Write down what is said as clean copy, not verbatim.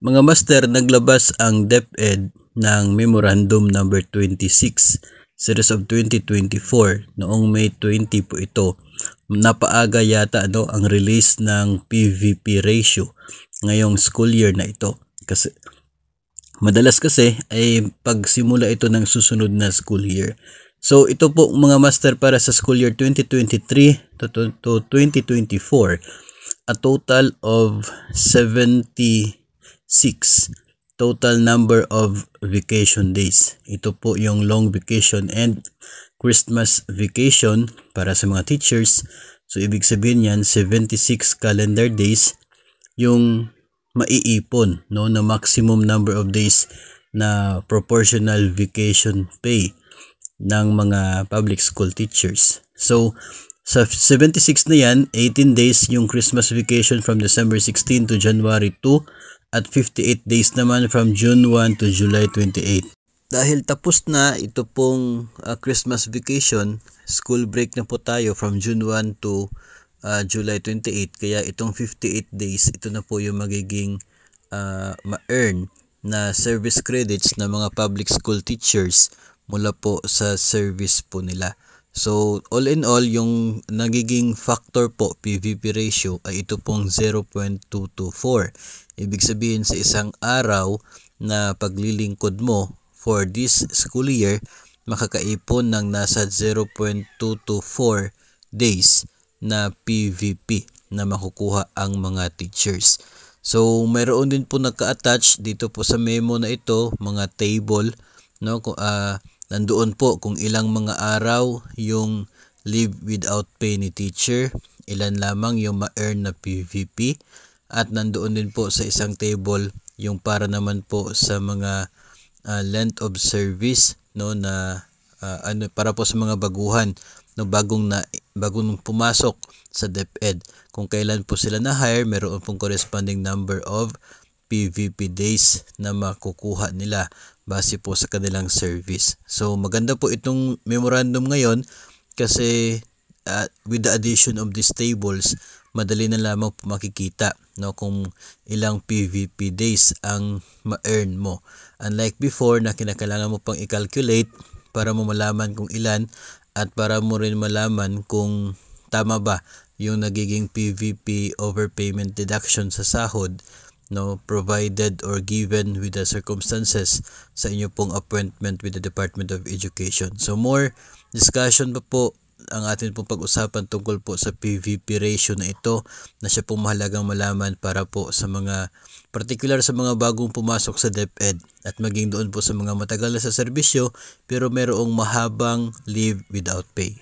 Mga master, naglabas ang DepEd ng Memorandum number 26 series of 2024 noong May 20 po ito. Napaaga yata ang release ng PVP ratio ngayong school year na ito. Kasi madalas ay pagsimula ito ng susunod na school year. So ito po mga master para sa school year 2023 to 2024, a total of 76 total number of vacation days. Ito po yung long vacation and Christmas vacation para sa mga teachers. So ibig sabihin yan 76 calendar days yung maiipon na maximum number of days na proportional vacation pay ng mga public school teachers. So sa 76 na yan, 18 days yung Christmas vacation from December 16 to January 2 at 58 days naman from June 1 to July 28. Dahil tapos na ito pong Christmas vacation, school break na po tayo from June 1 to July 28. Kaya itong 58 days, ito na po yung magiging ma-earn na service credits ng mga public school teachers mula po sa service po nila. So all in all, yung nagiging factor po PVP ratio ay ito pong 0.224. Ibig sabihin sa isang araw na paglilingkod mo for this school year, makakaipon ng nasa 0.224 days na PVP na makukuha ang mga teachers. So mayroon din po naka-attach dito po sa memo na ito, mga table, no? Nandoon po kung ilang mga araw yung leave without pay ni teacher, ilan lamang yung ma-earn na PVP, at nandoon din po sa isang table yung para naman po sa mga length of service, no, na para po sa mga baguhan, no, bagong pumasok sa DepEd. Kung kailan po sila na-hire, meron pong corresponding number of PVP days na makukuha nila base po sa kanilang service. So maganda po itong memorandum ngayon kasi with the addition of these tables, madali na lamang po makikita, no, kung ilang PVP days ang ma-earn mo. Unlike before na kinakailangan mo pang i-calculate para mo malaman kung ilan at para mo rin malaman kung tama ba yung nagiging PVP overpayment deduction sa sahod, no, provided or given with the circumstances sa inyo pong appointment with the Department of Education. So more discussion pa po ang atin pong pag-usapan tungkol po sa PVP ratio na ito, na siya pong mahalagang malaman para po sa mga particular sa mga bagong pumasok sa DepEd at maging doon po sa mga matagal na sa serbisyo pero merong mahabang leave without pay.